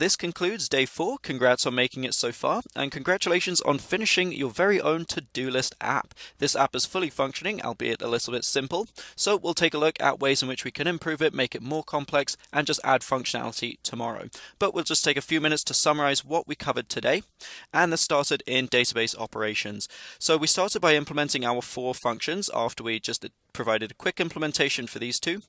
This concludes day 4. Congrats on making it so far, and congratulations on finishing your very own to-do list app. This app is fully functioning, albeit a little bit simple, so we'll take a look at ways in which we can improve it, make it more complex, and just add functionality tomorrow. But we'll just take a few minutes to summarize what we covered today, and this started in database operations. So we started by implementing our 4 functions after we just provided a quick implementation for these two.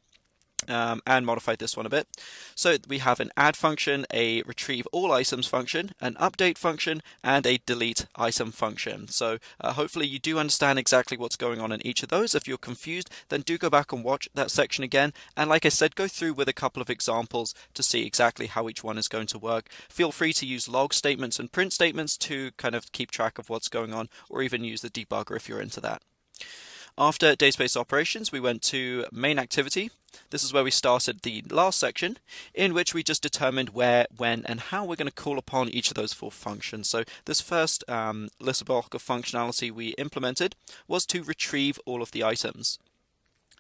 And modified this one a bit. So we have an add function, a retrieve all items function, an update function, and a delete item function. So hopefully you do understand exactly what's going on in each of those. If you're confused, then do go back and watch that section again. And like I said, go through with a couple of examples to see exactly how each one is going to work. Feel free to use log statements and print statements to kind of keep track of what's going on, or even use the debugger if you're into that. After database operations, we went to main activity. This is where we started the last section, in which we just determined where, when, and how we're going to call upon each of those 4 functions. So this first little block of functionality we implemented was to retrieve all of the items.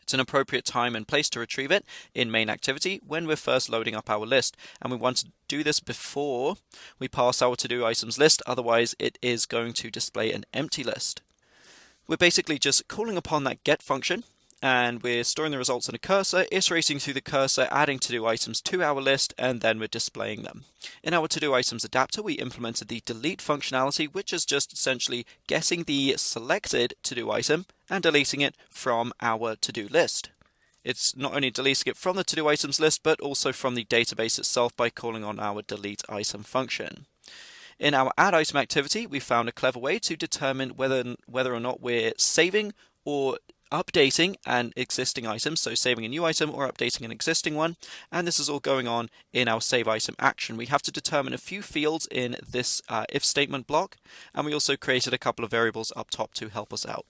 It's an appropriate time and place to retrieve it in main activity when we're first loading up our list, and we want to do this before we pass our to-do items list, otherwise it is going to display an empty list. We're basically just calling upon that get function, and we're storing the results in a cursor, iterating through the cursor, adding to-do items to our list, and then we're displaying them. In our to-do items adapter, we implemented the delete functionality, which is just essentially getting the selected to-do item and deleting it from our to-do list. It's not only deleting it from the to-do items list, but also from the database itself by calling on our delete item function. In our add item activity, we found a clever way to determine whether or not we're saving or updating an existing item, so saving a new item or updating an existing one, and this is all going on in our save item action. We have to determine a few fields in this if statement block, and we also created a couple of variables up top to help us out.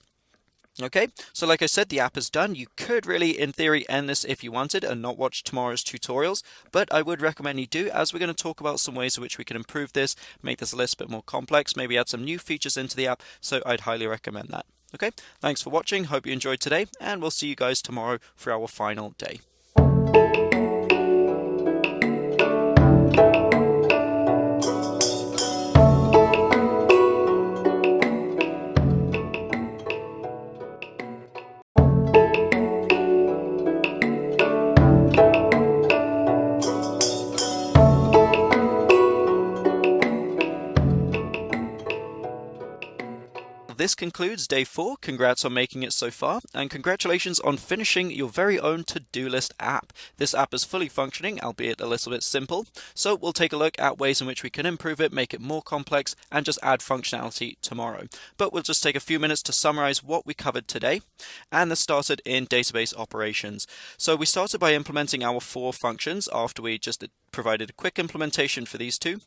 Okay, so like I said, the app is done. You could really, in theory, end this if you wanted and not watch tomorrow's tutorials, but I would recommend you do, as we're going to talk about some ways in which we can improve this, make this a little bit more complex, maybe add some new features into the app, so I'd highly recommend that. Okay, thanks for watching, hope you enjoyed today, and we'll see you guys tomorrow for our final day. This concludes day 4. Congrats on making it so far, and congratulations on finishing your very own to-do list app. This app is fully functioning, albeit a little bit simple, so we'll take a look at ways in which we can improve it, make it more complex, and just add functionality tomorrow. But we'll just take a few minutes to summarize what we covered today, and this started in database operations. So we started by implementing our 4 functions after we just provided a quick implementation for these two.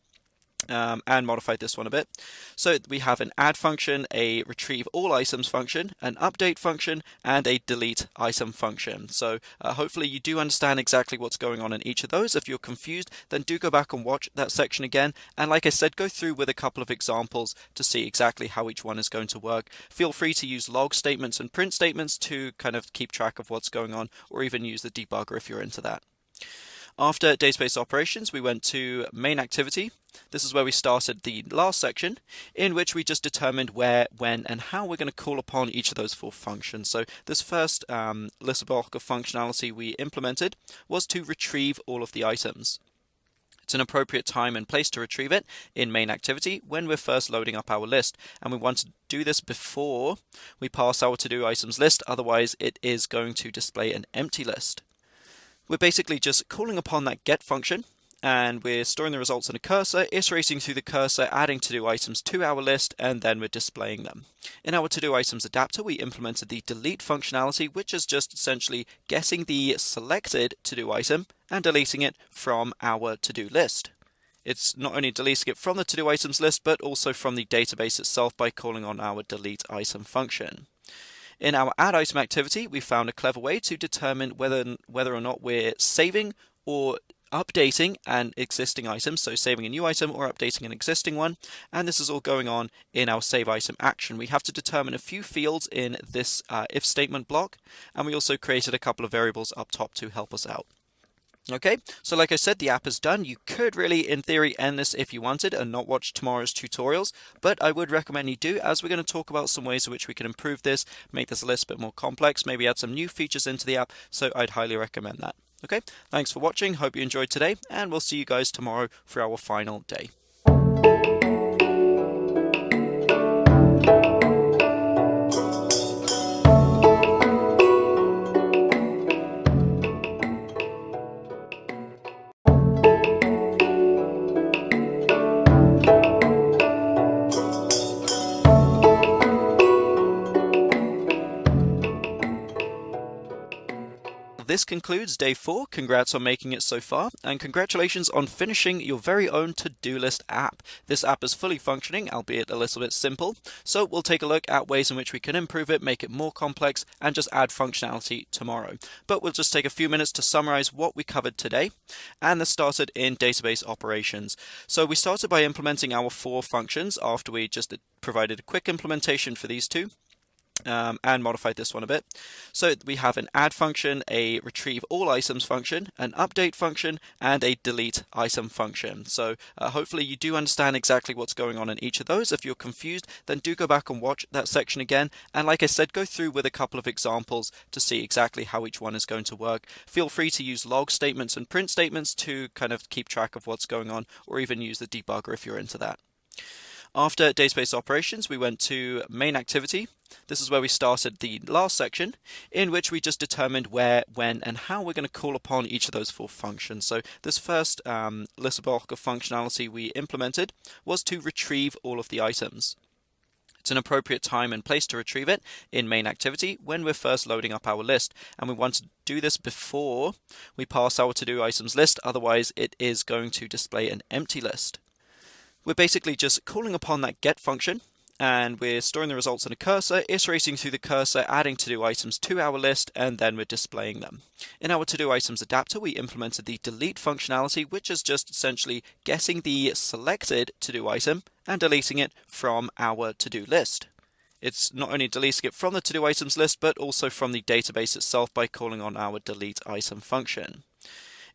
And modified this one a bit. So we have an add function, a retrieve all items function, an update function, and a delete item function. So hopefully you do understand exactly what's going on in each of those. If you're confused, then do go back and watch that section again. And like I said, go through with a couple of examples to see exactly how each one is going to work. Feel free to use log statements and print statements to kind of keep track of what's going on, or even use the debugger if you're into that. After database operations, we went to main activity. This is where we started the last section, in which we just determined where, when, and how we're going to call upon each of those 4 functions. So this first little block of functionality we implemented was to retrieve all of the items. It's an appropriate time and place to retrieve it in main activity when we're first loading up our list, and we want to do this before we pass our to-do items list, otherwise it is going to display an empty list. We're basically just calling upon that get function, and we're storing the results in a cursor, iterating through the cursor, adding to-do items to our list, and then we're displaying them. In our to-do items adapter, we implemented the delete functionality, which is just essentially getting the selected to-do item and deleting it from our to-do list. It's not only deleting it from the to-do items list, but also from the database itself by calling on our delete item function. In our add item activity, we found a clever way to determine whether or not we're saving or updating an existing item, so saving a new item or updating an existing one, and this is all going on in our save item action. We have to determine a few fields in this if statement block, and we also created a couple of variables up top to help us out. Okay, so like I said, the app is done. You could really, in theory, end this if you wanted and not watch tomorrow's tutorials, but I would recommend you do, as we're going to talk about some ways in which we can improve this, make this list a bit more complex, maybe add some new features into the app, so I'd highly recommend that. Okay, thanks for watching, hope you enjoyed today, and we'll see you guys tomorrow for our final day. This concludes day 4. Congrats on making it so far, and congratulations on finishing your very own to-do list app. This app is fully functioning, albeit a little bit simple, so we'll take a look at ways in which we can improve it, make it more complex, and just add functionality tomorrow. But we'll just take a few minutes to summarize what we covered today, and this started in database operations. So we started by implementing our 4 functions after we just provided a quick implementation for these two. And modified this one a bit. So we have an add function, a retrieve all items function, an update function, and a delete item function. So hopefully you do understand exactly what's going on in each of those. If you're confused, then do go back and watch that section again. And like I said, go through with a couple of examples to see exactly how each one is going to work. Feel free to use log statements and print statements to kind of keep track of what's going on, or even use the debugger if you're into that. After database operations, we went to main activity. This is where we started the last section, in which we just determined where, when, and how we're going to call upon each of those 4 functions. So this first list block of functionality we implemented was to retrieve all of the items. It's an appropriate time and place to retrieve it in main activity when we're first loading up our list, and we want to do this before we pass our to-do items list, otherwise it is going to display an empty list. We're basically just calling upon that get function, and we're storing the results in a cursor, iterating through the cursor, adding to-do items to our list, and then we're displaying them. In our to-do items adapter, we implemented the delete functionality, which is just essentially getting the selected to-do item and deleting it from our to-do list. It's not only deleting it from the to-do items list, but also from the database itself by calling on our delete item function.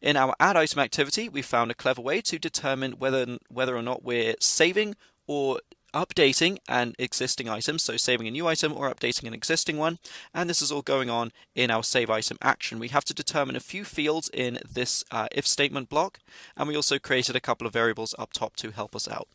In our add item activity, we found a clever way to determine whether or not we're saving or updating an existing item, so saving a new item or updating an existing one, and this is all going on in our save item action. We have to determine a few fields in this if statement block, and we also created a couple of variables up top to help us out.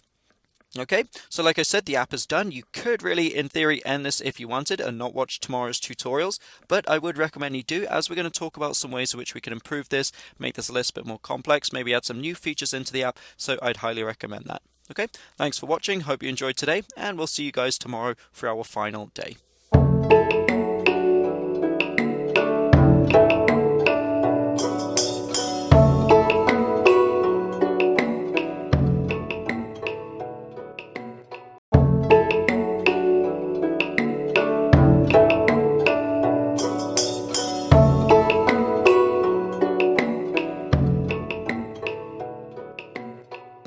Okay, so like I said, the app is done. You could really, in theory, end this if you wanted and not watch tomorrow's tutorials, but I would recommend you do, as we're going to talk about some ways in which we can improve this, make this list a bit more complex, maybe add some new features into the app, so I'd highly recommend that. Okay, thanks for watching, hope you enjoyed today, and we'll see you guys tomorrow for our final day.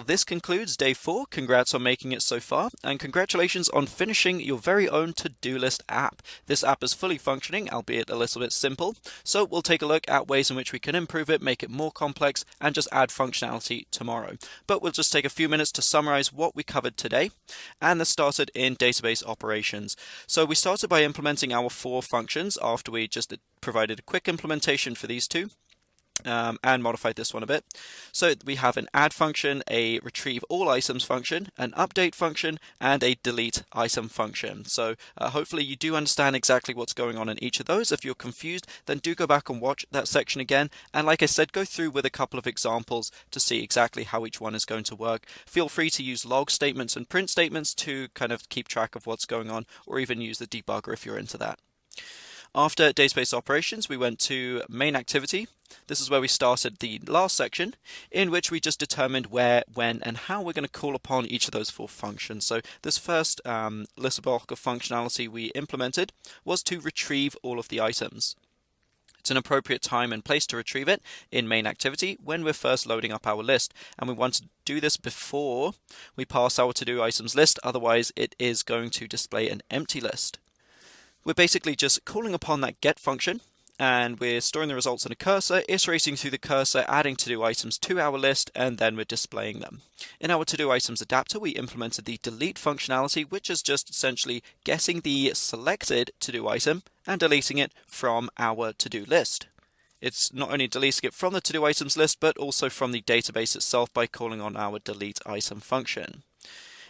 This concludes day 4. Congrats on making it so far, and congratulations on finishing your very own to-do list app. This app is fully functioning, albeit a little bit simple, so we'll take a look at ways in which we can improve it, make it more complex, and just add functionality tomorrow. But we'll just take a few minutes to summarize what we covered today, and this started in database operations. So we started by implementing our 4 functions after we just provided a quick implementation for these two. And modified this one a bit. So we have an add function, a retrieve all items function, an update function, and a delete item function. So hopefully you do understand exactly what's going on in each of those. If you're confused, then do go back and watch that section again. And like I said, go through with a couple of examples to see exactly how each one is going to work. Feel free to use log statements and print statements to kind of keep track of what's going on, or even use the debugger if you're into that. After database operations, we went to main activity. This is where we started the last section, in which we just determined where, when, and how we're going to call upon each of those 4 functions. So this first list block of functionality we implemented was to retrieve all of the items. It's an appropriate time and place to retrieve it in main activity when we're first loading up our list, and we want to do this before we pass our to-do items list, otherwise it is going to display an empty list. We're basically just calling upon that get function, and we're storing the results in a cursor, iterating through the cursor, adding to-do items to our list, and then we're displaying them. In our to-do items adapter, we implemented the delete functionality, which is just essentially getting the selected to-do item and deleting it from our to-do list. It's not only deleting it from the to-do items list, but also from the database itself by calling on our delete item function.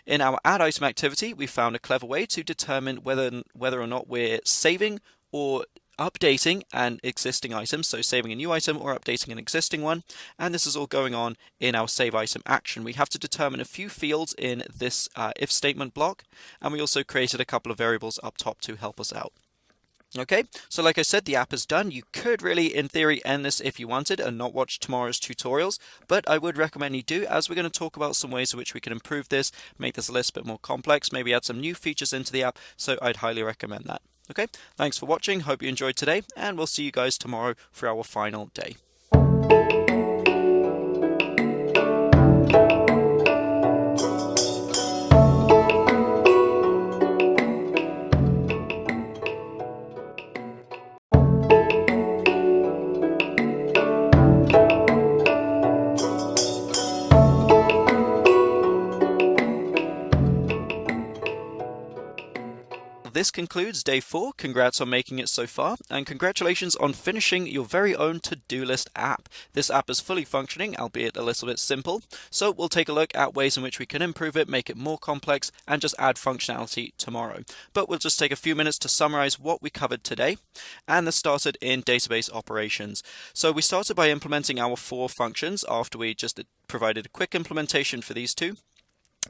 In our add item activity, we found a clever way to determine whether or not we're saving or updating an existing item, so saving a new item or updating an existing one, and this is all going on in our save item action. We have to determine a few fields in this if statement block, and we also created a couple of variables up top to help us out. Okay, so like I said, the app is done. You could really, in theory, end this if you wanted and not watch tomorrow's tutorials, but I would recommend you do, as we're going to talk about some ways in which we can improve this, make this a little bit more complex, maybe add some new features into the app, so I'd highly recommend that. Okay, thanks for watching, hope you enjoyed today, and we'll see you guys tomorrow for our final day. This concludes day 4. Congrats on making it so far, and congratulations on finishing your very own to-do list app. This app is fully functioning, albeit a little bit simple, so we'll take a look at ways in which we can improve it, make it more complex, and just add functionality tomorrow. But we'll just take a few minutes to summarize what we covered today, and this started in database operations. So we started by implementing our 4 functions after we just provided a quick implementation for these 2.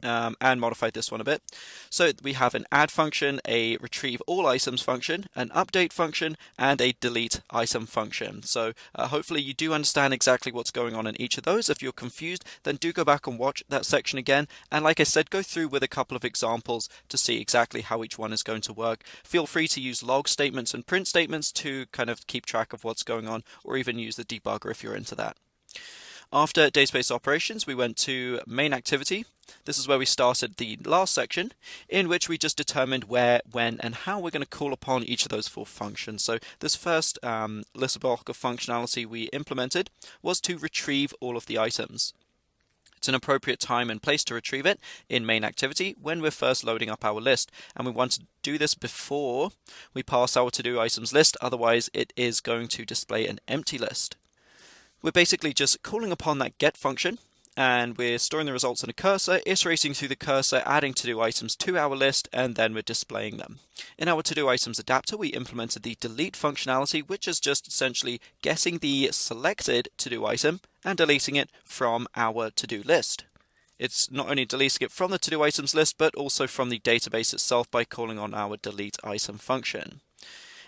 And modified this one a bit. So we have an add function, a retrieve all items function, an update function, and a delete item function. So hopefully you do understand exactly what's going on in each of those. If you're confused, then do go back and watch that section again. And like I said, go through with a couple of examples to see exactly how each one is going to work. Feel free to use log statements and print statements to kind of keep track of what's going on, or even use the debugger if you're into that. After database operations, we went to main activity. This is where we started the last section, in which we just determined where, when, and how we're going to call upon each of those 4 functions. So this first little block of functionality we implemented was to retrieve all of the items. It's an appropriate time and place to retrieve it in main activity when we're first loading up our list, and we want to do this before we pass our to-do items list, otherwise it is going to display an empty list. We're basically just calling upon that get function, and we're storing the results in a cursor, iterating through the cursor, adding to-do items to our list, and then we're displaying them. In our to-do items adapter, we implemented the delete functionality, which is just essentially getting the selected to-do item and deleting it from our to-do list. It's not only deleting it from the to-do items list, but also from the database itself by calling on our delete item function.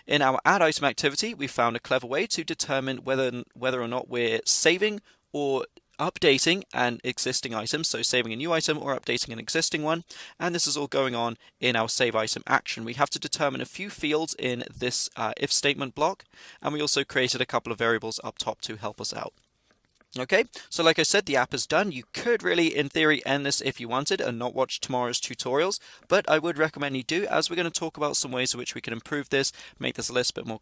In our add item activity, we found a clever way to determine whether or not we're saving or updating an existing item, so saving a new item or updating an existing one, and this is all going on in our save item action. We have to determine a few fields in this if statement block, and we also created a couple of variables up top to help us out. Okay, so like I said, the app is done. You could really, in theory, end this if you wanted and not watch tomorrow's tutorials, but I would recommend you do, as we're going to talk about some ways in which we can improve this, make this a little bit more